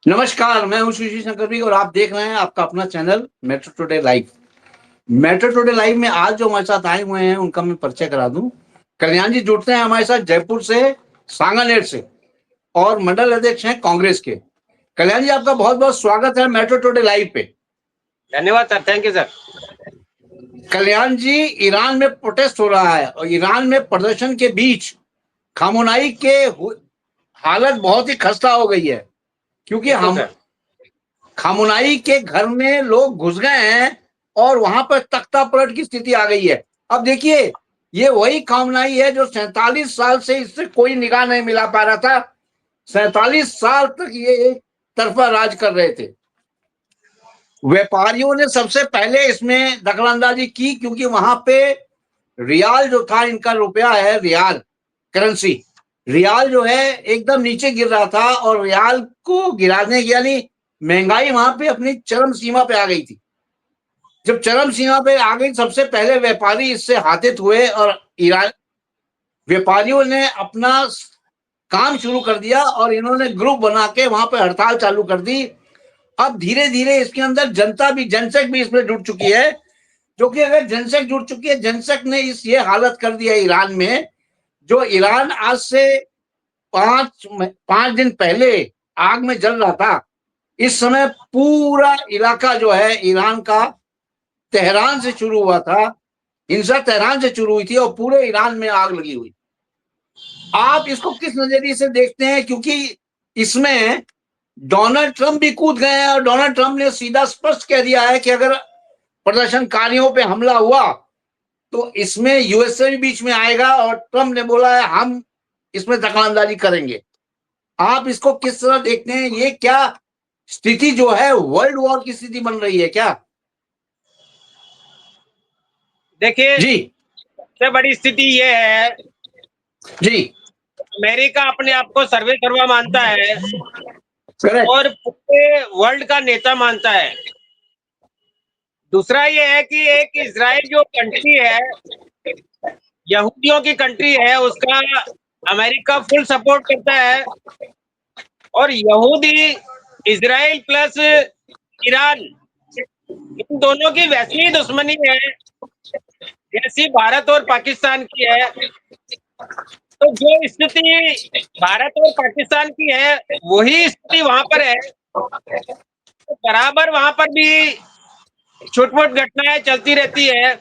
नमस्कार, मैं हूँ सुशील शंकर और आप देख रहे हैं आपका अपना channel metro today live. Metro today live में आज जो हमारे साथ आए हुए हैं उनका मैं परिचय करा दूं। कल्याण जी जुड़ते हैं हमारे साथ जयपुर से, सांगानेर से और मंडल अध्यक्ष हैं कांग्रेस के। कल्याण जी आपका बहुत बहुत स्वागत है मेट्रो टुडे लाइव पे। धन्यवाद sir, thank you sir. Kalyan ji, Iran में प्रोटेस्ट हो रहा है और ईरान में प्रदर्शन के बीच खामोनाई के हालत बहुत ही खस्ता हो गई है, क्योंकि हम खामोनाई के घर में लोग घुस गए हैं और वहां पर तख्ता पलट की स्थिति आ गई है। अब देखिए, ये वही खामोनाई है जो 47 साल से इससे कोई निगाह नहीं मिला पा रहा था। 47 साल तक ये एक तरफा राज कर रहे थे। व्यापारियों ने सबसे पहले इसमें दखलंदाजी की, क्योंकि वहां पे रियाल जो था, इनका रुपया है रियाल करेंसी, रियाल जो है एकदम नीचे गिर रहा था और रियाल को गिराने यानी महंगाई वहां पे अपनी चरम सीमा पे आ गई थी। जब चरम सीमा पे आ गई, सबसे पहले व्यापारी इससे हाथित हुए और ईरान व्यापारियों ने अपना काम शुरू कर दिया और इन्होंने ग्रुप बना के वहां पे हड़ताल चालू कर दी। अब धीरे धीरे इसके अंदर जनता भी, जनसंघ भी इसमें जुड़ चुकी है, जो कि अगर जनसंघ जुड़ चुकी है, जनसंघ ने ये हालत कर दिया ईरान में, जो ईरान आज से पांच दिन पहले आग में जल रहा था। इस समय पूरा इलाका जो है ईरान का, तेहरान से शुरू हुआ था, हिंसा तेहरान से शुरू हुई थी और पूरे ईरान में आग लगी हुई। आप इसको किस नजरिए से देखते हैं? क्योंकि इसमें डोनाल्ड ट्रंप भी कूद गए हैं और डोनाल्ड ट्रंप ने सीधा स्पष्ट कह दिया है कि अगर प्रदर्शनकारियों पे हमला हुआ तो इसमें यूएसए भी बीच में आएगा और ट्रंप ने बोला है हम इसमें दखलंदाजी करेंगे। आप इसको किस तरह देखते हैं? ये क्या स्थिति जो है, वर्ल्ड वॉर की स्थिति बन रही है क्या? देखिए जी सबसे बड़ी स्थिति ये है, जी, अमेरिका अपने आप को सर्वे सर्वा मानता है करेक्ट। और पूरे वर्ल्ड का नेता मानता है। दूसरा ये है कि एक इजराइल जो कंट्री है, यहूदियों की कंट्री है, उसका अमेरिका फुल सपोर्ट करता है। और यहूदी, इजराइल प्लस ईरान, इन दोनों की वैसी ही दुश्मनी है जैसी भारत और पाकिस्तान की है। तो जो स्थिति भारत और पाकिस्तान की है वही स्थिति वहां पर है। तो बराबर वहां पर भी छुटपुट घटनाएं चलती रहती है।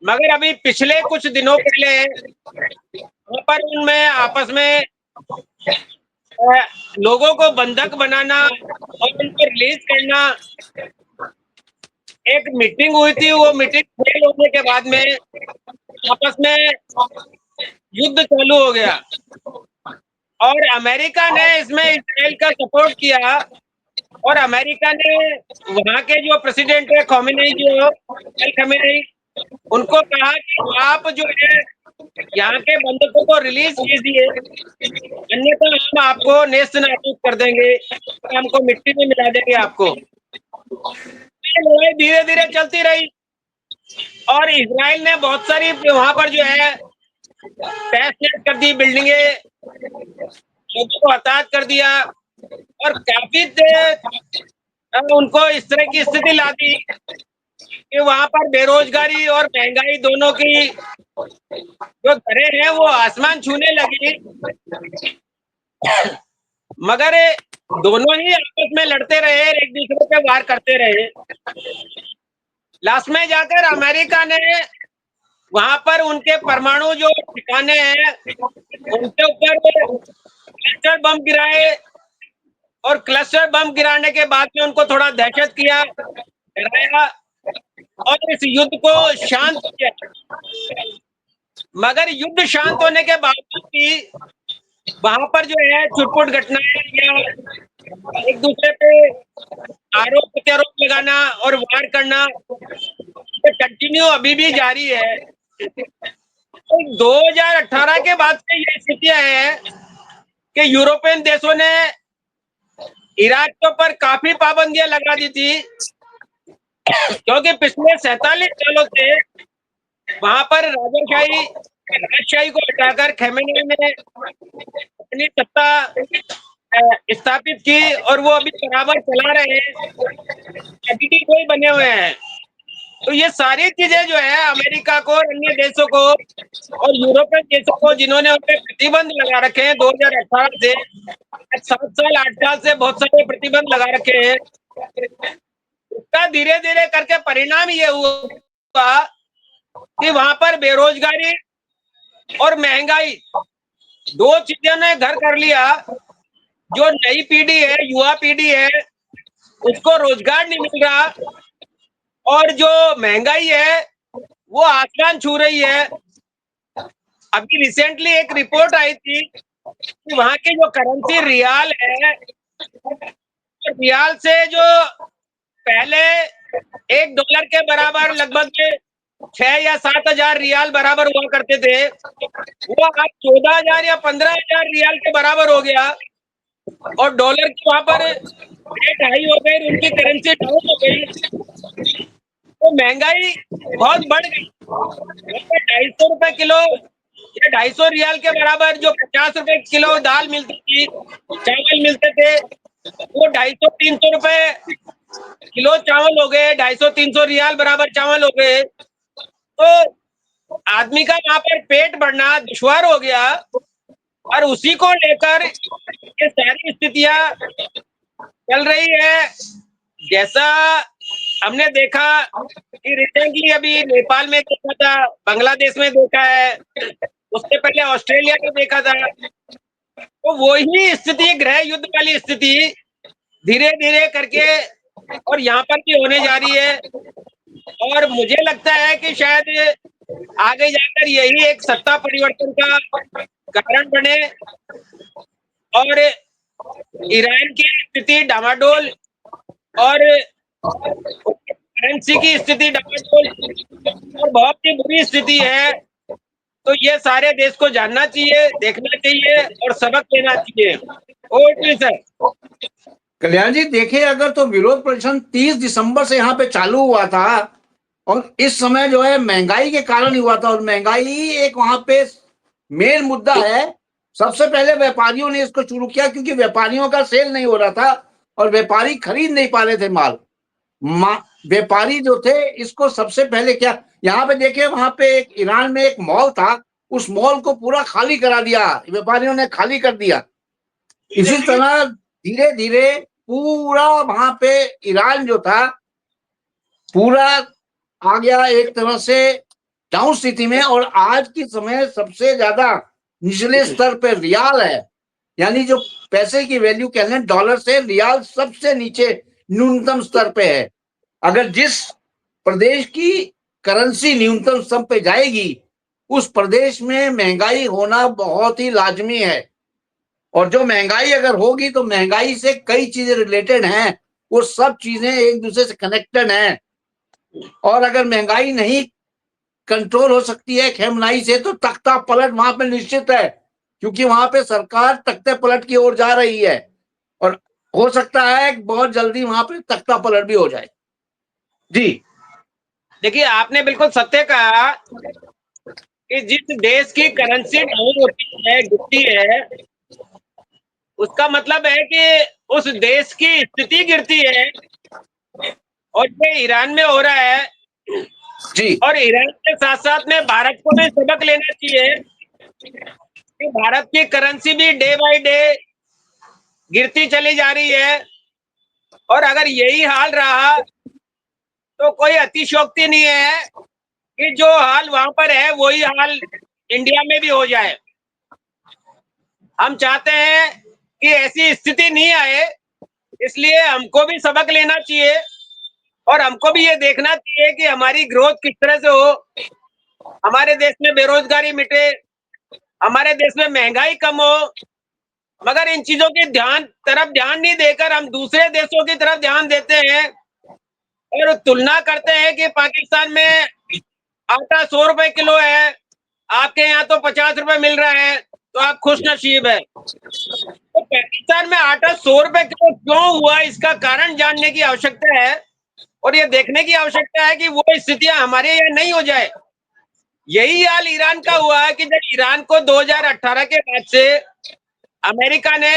मगर अभी पिछले कुछ दिनों पहले वहां पर उनमें आपस में लोगों को बंधक बनाना और उनको रिलीज करना, एक मीटिंग हुई थी। वो मीटिंग फेल होने के बाद में आपस में युद्ध चालू हो गया और अमेरिका ने इसमें इजराइल का सपोर्ट किया। और अमेरिका ने वहां के जो प्रेसिडेंट है खमेनी, जो खमेनी, उनको कहा कि आप जो है यहाँ के बंधकों को रिलीज कीजिए, अन्यथा हम आपको नेस्त नाबूद कर देंगे, हमको मिट्टी में मिला देंगे आपको। लड़ाई धीरे धीरे चलती रही और इजराइल ने बहुत सारी वहां पर जो है तहस कर दी, बिल्डिंगे, लोगों को हताहत कर दिया और काफी उनको इस तरह की स्थिति ला दी कि वहां पर बेरोजगारी और महंगाई दोनों की जो दरें हैं वो आसमान छूने लगी। मगर दोनों ही आपस में लड़ते रहे, एक दूसरे पे वार करते रहे। लास्ट में जाकर अमेरिका ने वहां पर उनके परमाणु जो ठिकाने हैं उनके ऊपर क्लस्टर बम गिराए और क्लस्टर बम गिराने के बाद में उनको थोड़ा दहशत किया, डराया और इस युद्ध को शांत किया। मगर युद्ध शांत होने के बावजूद भी वहां पर जो है छुटपुट घटनाएं या एक दूसरे पे आरोप प्रत्यारोप लगाना और वार करना कंटिन्यू अभी भी जारी है। तो 2018 के बाद से ये स्थितियां हैं कि यूरोपियन देशों ने इराक के ऊपर काफी पाबंदियां लगा दी थी, क्योंकि पिछले 47 सालों से वहां पर राजशाही को हटाकर खमेनी ने अपनी सत्ता स्थापित की और वो अभी बराबर चला रहे हैं, अभी भी कोई बने हुए हैं। तो ये सारी चीजें जो है अमेरिका को और अन्य देशों को और यूरोपियन देशों को, जिन्होंने उन पे प्रतिबंध लगा रखे हैं 2018 से, 7 साल 8 साल से बहुत सारे प्रतिबंध लगा रखे हैं, उसका धीरे धीरे करके परिणाम ये हुआ कि वहां पर बेरोजगारी और महंगाई दो चीजों ने घर कर लिया। जो नई पीढ़ी है, युवा पीढ़ी है, उसको रोजगार नहीं मिल रहा, और जो महंगाई है वो आसमान छू रही है। अभी रिसेंटली एक रिपोर्ट आई थी कि वहां की जो करेंसी रियाल है, तो रियाल से जो पहले $1 के बराबर लगभग 6 या 7 हजार रियाल बराबर हुआ करते थे, वो अब 14,000 या 15,000 रियाल के बराबर हो गया, और डॉलर की वहां पर रेट हाई हो गई, उनकी करेंसी डाउन हो गई, तो महंगाई बहुत बढ़ गई। 250 रुपए किलो या 250 रियाल के बराबर जो 50 रुपए किलो दाल मिलती थी, चावल मिलते थे, वो 250-300 रुपए किलो चावल हो गए, 250-300 रियाल बराबर चावल हो गए। तो आदमी का वहां पर पेट भरना दुश्वार हो गया, और उसी को लेकर ये सारी स्थितियां चल रही है। जैसा हमने देखा कि रिसेंटली अभी नेपाल में देखा था, बांग्लादेश में देखा है, उससे पहले ऑस्ट्रेलिया में देखा था, तो वही स्थिति, गृह युद्ध वाली स्थिति धीरे धीरे करके और यहाँ पर भी होने जा रही है। और मुझे लगता है कि शायद आगे जाकर यही एक सत्ता परिवर्तन का कारण बने, और ईरान की स्थिति डामाडोल और करेंसी की स्थिति डामाडोल और बहुत ही बुरी स्थिति है। तो ये सारे देश को जानना चाहिए, देखना चाहिए और सबक लेना चाहिए। Okay sir. कल्याण जी, देखिए, अगर तो विरोध प्रदर्शन 30 दिसंबर से यहाँ पे चालू हुआ था, और इस समय जो है महंगाई के कारण हुआ था, और महंगाई एक वहां पे मेन मुद्दा है। सबसे पहले व्यापारियों ने इसको शुरू किया, क्योंकि व्यापारियों का सेल नहीं हो रहा था और व्यापारी खरीद नहीं पा रहे थे माल। व्यापारी जो थे, इसको सबसे पहले क्या, यहाँ पे देखिए, वहां पे एक ईरान में एक मॉल था, उस मॉल को पूरा खाली करा दिया, व्यापारियों ने खाली कर दिया। इसी तरह धीरे धीरे पूरा वहां पे ईरान जो था पूरा आ गया एक तरह से डाउन स्थिति में। और आज की समय सबसे ज्यादा निचले स्तर पे रियाल है, यानी जो पैसे की वैल्यू कह लें, डॉलर से रियाल सबसे नीचे न्यूनतम स्तर पे है। अगर जिस प्रदेश की करेंसी न्यूनतम स्तर पे जाएगी, उस प्रदेश में महंगाई होना बहुत ही लाजमी है। और जो महंगाई अगर होगी, तो महंगाई से कई चीजें रिलेटेड हैं, वो सब चीजें एक दूसरे से कनेक्टेड हैं। और अगर महंगाई नहीं कंट्रोल हो सकती है खेमनाई से, तो तख्ता पलट वहां पे निश्चित है, क्योंकि वहां पे सरकार तख्ते पलट की ओर जा रही है, और हो सकता है बहुत जल्दी वहां पे तख्ता पलट भी हो जाए। जी देखिए, आपने बिल्कुल सत्य कहा कि जिस देश की करेंसी डाउन होती है, गिरती है, उसका मतलब है कि उस देश की स्थिति गिरती है। और ये ईरान में हो रहा है जी और ईरान के साथ साथ में भारत को भी सबक लेना चाहिए कि भारत की करेंसी भी डे बाय डे गिरती चली जा रही है, और अगर यही हाल रहा तो कोई अतिशयोक्ति नहीं है कि जो हाल वहां पर है वही हाल इंडिया में भी हो जाए। हम चाहते हैं कि ऐसी स्थिति नहीं आए, इसलिए हमको भी सबक लेना चाहिए, और हमको भी ये देखना चाहिए कि हमारी ग्रोथ किस तरह से हो, हमारे देश में बेरोजगारी मिटे, हमारे देश में महंगाई कम हो। मगर इन चीजों की तरफ ध्यान नहीं देकर हम दूसरे देशों की तरफ ध्यान देते हैं और तुलना करते हैं कि पाकिस्तान में आटा 100 रुपए किलो है, आपके यहाँ तो 50 रुपए मिल रहा है, तो आप खुश नसीब है। तो पाकिस्तान में आटा 100 रुपए किलो क्यों हुआ, इसका कारण जानने की आवश्यकता है, और ये देखने की आवश्यकता है कि वो स्थितियां हमारे यहाँ नहीं हो जाए। यही हाल ईरान का हुआ है कि जब ईरान को 2018 के बाद से अमेरिका ने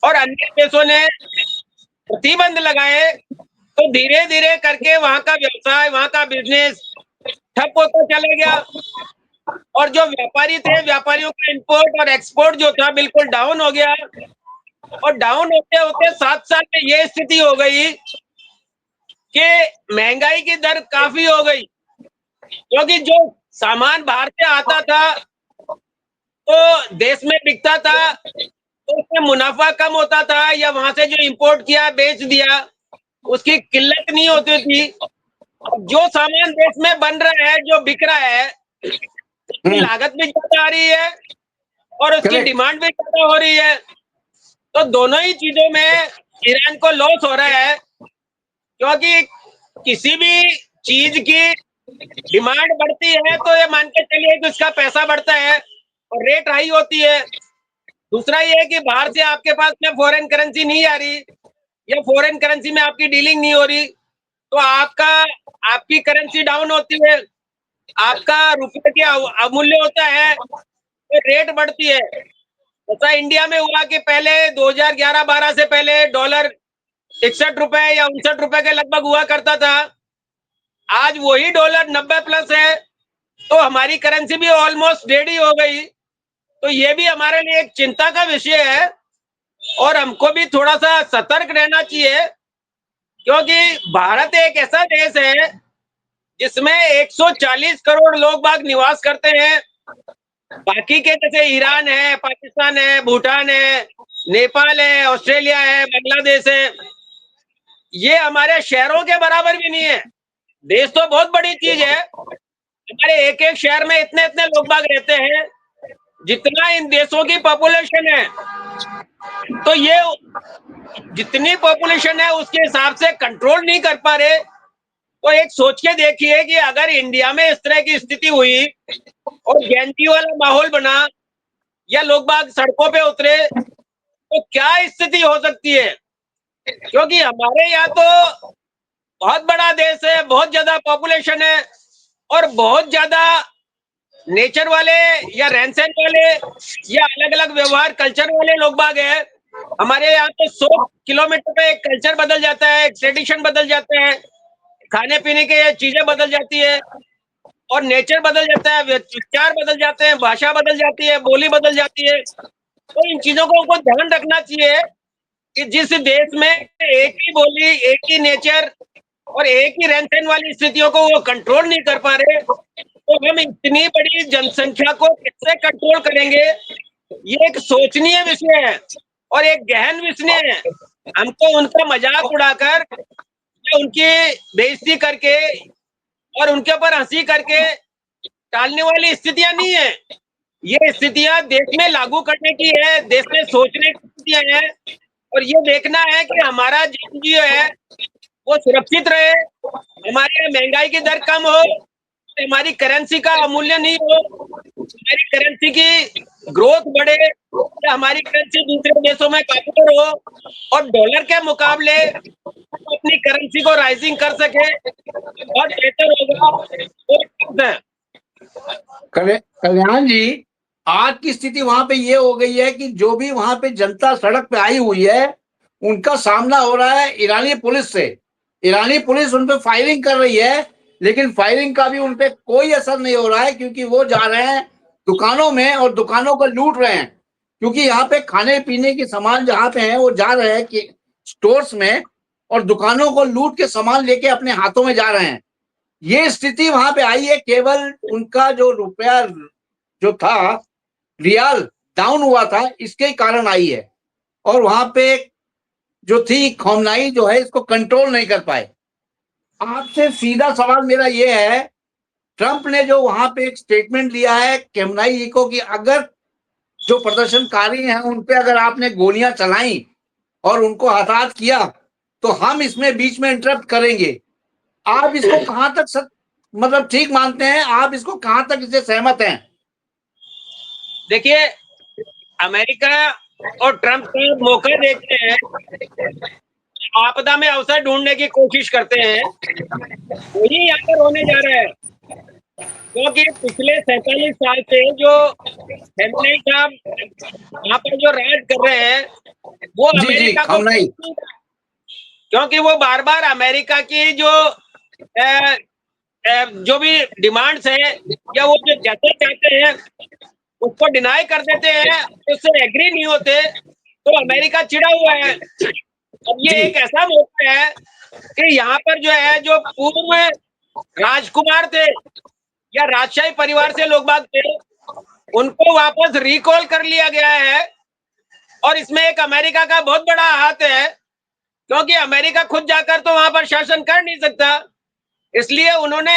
और अन्य देशों ने प्रतिबंध लगाए, तो धीरे धीरे करके वहां का व्यवसाय, वहां का बिजनेस ठप होता चला गया। और जो व्यापारी थे, व्यापारियों का इंपोर्ट और एक्सपोर्ट जो था बिल्कुल डाउन हो गया। और डाउन होते होते 7 साल में ये स्थिति हो गई कि महंगाई की दर काफी हो गई, क्योंकि जो सामान बाहर से आता था तो देश में बिकता था, तो उसमें मुनाफा कम होता था, या वहां से जो इंपोर्ट किया बेच दिया उसकी किल्लत नहीं होती थी। अब जो सामान देश में बन रहा है, जो बिक रहा है, उसकी लागत भी ज्यादा आ रही है और उसकी करेक्ट। डिमांड भी ज्यादा हो रही है। तो दोनों ही चीजों में ईरान को लॉस हो रहा है, क्योंकि किसी भी चीज की डिमांड बढ़ती है तो ये मान के चलिए कि उसका पैसा बढ़ता है और रेट हाई होती है। दूसरा ये है कि बाहर से आपके पास में फॉरेन करेंसी नहीं आ रही, या फॉरेन करेंसी में आपकी डीलिंग नहीं हो रही, तो आपकी करेंसी डाउन होती है, आपका रुपये की अमूल्य होता है, तो रेट बढ़ती है। ऐसा इंडिया में हुआ कि पहले 2011-12 से पहले डॉलर 61 रुपए या 59 रुपए के लगभग हुआ करता था। आज वही डॉलर 90 प्लस है, तो हमारी करेंसी भी ऑलमोस्ट डेढ़ ही हो गई। तो ये भी हमारे लिए एक चिंता का विषय है और हमको भी थोड़ा सा सतर्क रहना चाहिए, क्योंकि भारत एक ऐसा देश है जिसमें 140 करोड़ लोग बाग निवास करते हैं। बाकी के जैसे ईरान है, पाकिस्तान है, भूटान है, नेपाल है, ऑस्ट्रेलिया है, बांग्लादेश है, ये हमारे शहरों के बराबर भी नहीं है। देश तो बहुत बड़ी चीज है, हमारे एक एक शहर में इतने इतने लोग बाग रहते हैं जितना इन देशों की पॉपुलेशन है। तो ये जितनी पॉपुलेशन है उसके हिसाब से कंट्रोल नहीं कर पा रहे। तो एक सोच के देखिए कि अगर इंडिया में इस तरह की स्थिति हुई और गैंजी वाला माहौल बना या लोग बाग सड़कों पे उतरे, तो क्या स्थिति हो सकती है। क्योंकि हमारे यहाँ तो बहुत बड़ा देश है, बहुत ज्यादा पॉपुलेशन है और बहुत ज्यादा नेचर वाले या रहन सहन वाले या अलग अलग व्यवहार कल्चर वाले लोग बाग है। हमारे यहाँ तो 100 किलोमीटर पे एक कल्चर बदल जाता है, एक ट्रेडिशन बदल जाता है, खाने पीने के चीजें बदल जाती है और नेचर बदल जाता है, विचार बदल जाते हैं, भाषा बदल जाती है, बोली बदल जाती है। तो इन चीजों को हमको ध्यान रखना चाहिए कि जिस देश में एक ही बोली, एक ही नेचर और एक ही रहन सहन वाली स्थितियों को वो कंट्रोल नहीं कर पा रहे, तो हम इतनी बड़ी जनसंख्या को कैसे कंट्रोल करेंगे। ये एक सोचनीय विषय है और एक गहन विषय है। हमको उनका मजाक उड़ाकर, उनकी बेइज्जती करके और उनके ऊपर हंसी करके टालने वाली स्थितियां नहीं है। ये स्थितियां देश में लागू करने की है, देश में सोचने की स्थितियां हैं और ये देखना है कि हमारा जीवन जो है वो सुरक्षित रहे, हमारे महंगाई की दर कम हो, हमारी करेंसी का अमूल्य नहीं हो, हमारी करेंसी की ग्रोथ बढ़े या हमारी करेंसी दूसरे देशों में पॉपुलर हो और डॉलर के मुकाबले अपनी करेंसी को राइजिंग कर सके, बहुत बेहतर होगा। कल्याण जी, आज की स्थिति वहां पे ये हो गई है कि जो भी वहां पे जनता सड़क पे आई हुई है उनका सामना हो रहा है ईरानी पुलिस से। ईरानी पुलिस उन पे फायरिंग कर रही है, लेकिन फायरिंग का भी उन पे कोई असर नहीं हो रहा है, क्योंकि वो जा रहे हैं दुकानों में और दुकानों को लूट रहे हैं। क्योंकि यहाँ पे खाने पीने के सामान जहाँ पे हैं वो जा रहे हैं कि स्टोर्स में और दुकानों को लूट के सामान लेके अपने हाथों में जा रहे हैं। ये स्थिति वहां पे आई है केवल उनका जो रुपया जो था, रियाल डाउन हुआ था, इसके कारण आई है। और वहां पे जो थी खौमनाई जो है इसको कंट्रोल नहीं कर पाए। आपसे सीधा सवाल मेरा ये है, ट्रंप ने जो वहां पे एक स्टेटमेंट लिया है खौमनाई जी को कि अगर जो प्रदर्शनकारी हैं उन पे अगर आपने गोलियां चलाई और उनको हताहत किया तो हम इसमें बीच में इंटरप्ट करेंगे। आप इसको कहां तक मतलब ठीक मानते हैं? आप इसको कहां तक इससे सहमत हैं? देखिए, अमेरिका और ट्रंप को मौका देते हैं, आपदा में अवसर ढूंढने की कोशिश करते हैं, वही यहाँ पर होने जा रहा है। क्योंकि पिछले 47 साल से जो खamenei साहब वहां पर जो राज कर रहे हैं वो जी जी, अमेरिका को, खमनई। क्योंकि वो बार बार अमेरिका की जो जो भी डिमांड्स है या वो जो जैसे चाहते हैं उसको डिनाई कर देते हैं, उससे एग्री नहीं होते, तो अमेरिका चिढ़ा हुआ है। अब ये जी एक ऐसा मौका है कि यहाँ पर जो है, जो पूर्व राजकुमार थे या राजशाही परिवार से लोग बाग थे, उनको वापस रिकॉल कर लिया गया है। और इसमें एक अमेरिका का बहुत बड़ा हाथ है, क्योंकि अमेरिका खुद जाकर तो वहां पर शासन कर नहीं सकता, इसलिए उन्होंने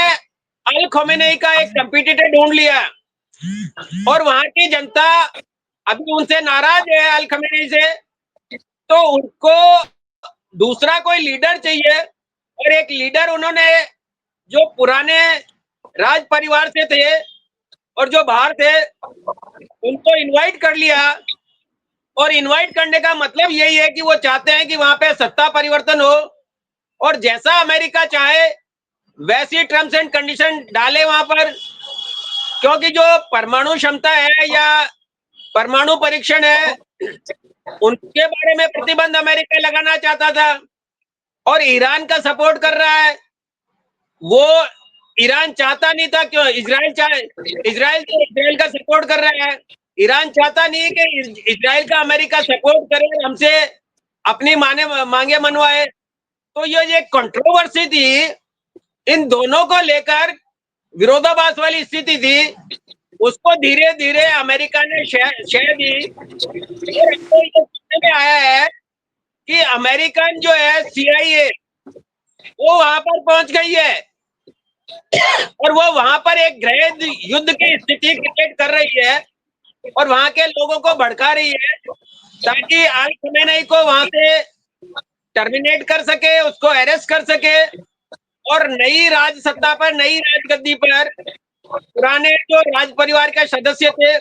अल खमेनेई का एक कंपटीटर ढूंढ लिया और वहां की जनता अभी उनसे नाराज है, अल खमेनेई से। तो उनको दूसरा कोई लीडर चाहिए, और एक लीडर उन्होंने जो पुराने राज परिवार से थे और जो बाहर थे उनको इनवाइट कर लिया। और इनवाइट करने का मतलब यही है कि वो चाहते हैं कि वहां पे सत्ता परिवर्तन हो और जैसा अमेरिका चाहे वैसी टर्म्स एंड कंडीशन डाले वहां पर, क्योंकि जो परमाणु क्षमता है या परमाणु परीक्षण है उनके बारे में प्रतिबंध अमेरिका लगाना चाहता था और ईरान का सपोर्ट कर रहा है। वो ईरान चाहता नहीं था, क्यों? इजराइल का सपोर्ट कर रहा है। ईरान चाहता नहीं कि इजराइल का अमेरिका सपोर्ट करे और हमसे अपनी मांगे मनवाए। तो ये कंट्रोवर्सी थी, इन दोनों को लेकर विरोधाभास वाली स्थिति थी, उसको धीरे धीरे अमेरिका ने शह दी। और हमको ये सुनने में आया है कि अमेरिकन जो है CIA वो वहां पर पहुंच गई है और वो वहां पर एक गृह युद्ध की स्थिति क्रिएट कर रही है और वहां के लोगों को भड़का रही है, ताकि अल खमेनेई को वहां से टर्मिनेट कर सके, उसको अरेस्ट कर सके और नई राज सत्ता पर, नई राजगद्दी पर पुराने जो राज परिवार के सदस्य थे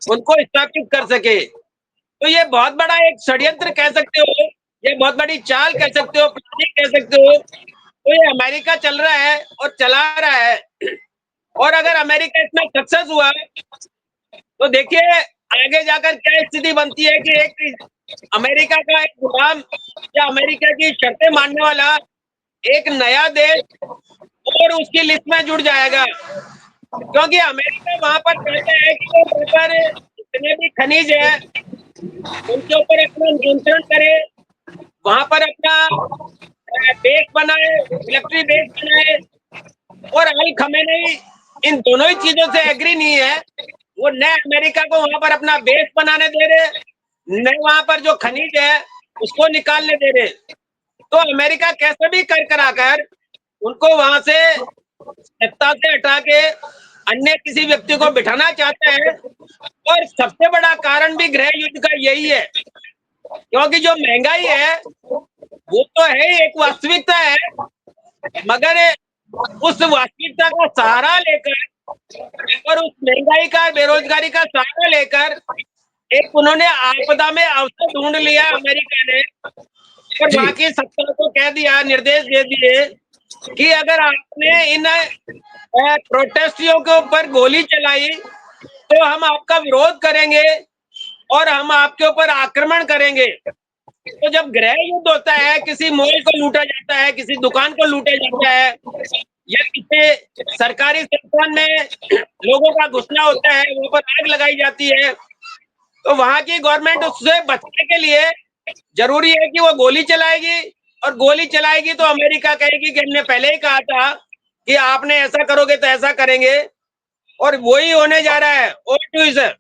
उनको स्थापित कर सके। तो ये बहुत बड़ा एक षड्यंत्र कह सकते हो, ये बहुत बड़ी चाल कह सकते हो, प्लानिंग कह सकते हो। तो ये अमेरिका चल रहा है और चला रहा है। और अगर अमेरिका इसमें सक्सेस हुआ तो देखिए आगे जाकर क्या स्थिति बनती है कि एक अमेरिका का एक गुलाम या अमेरिका की शर्तें मानने वाला एक नया देश और उसकी लिस्ट में जुड़ जाएगा, क्योंकि अमेरिका वहां पर चाहता है कि वो वहां पर जितने भी खनिज है उनके ऊपर अपना नियंत्रण करे, वहां पर अपना बेस बनाए, मिलिट्री बेस बनाए। और अल खमेनेई इन दोनों ही चीजों से एग्री नहीं है। वो नए अमेरिका को वहां पर अपना बेस बनाने दे रहे, नए वहां पर जो खनिज है उसको निकालने दे रहे। तो अमेरिका कैसे भी कर कराकर उनको वहां से सत्ता से हटा के अन्य किसी व्यक्ति को बिठाना चाहते हैं। और सबसे बड़ा कारण भी गृह युद्ध का यही है, क्योंकि जो महंगाई है वो तो है ही, एक वास्तविकता है, मगर उस वास्तविकता का सहारा लेकर और उस महंगाई का, बेरोजगारी का सहारा लेकर एक उन्होंने आपदा में अवसर ढूंढ लिया अमेरिका ने और जी वहां की सत्ता को कह दिया, निर्देश दे दिए कि अगर आपने इन प्रोटेस्टियों के ऊपर गोली चलाई तो हम आपका विरोध करेंगे और हम आपके ऊपर आक्रमण करेंगे। तो जब गृह युद्ध होता है, किसी मॉल को लूटा जाता है, किसी दुकान को लूटा जाता है या किसी सरकारी संस्थान में लोगों का घुसना होता है, वहां पर आग लगाई जाती है, तो वहां की गवर्नमेंट उससे बचने के लिए जरूरी है कि वो गोली चलाएगी। और गोली चलाएगी तो अमेरिका कहेगी कि हमने पहले ही कहा था कि आपने ऐसा करोगे तो ऐसा करेंगे। और वही होने जा रहा है। Over to you sir.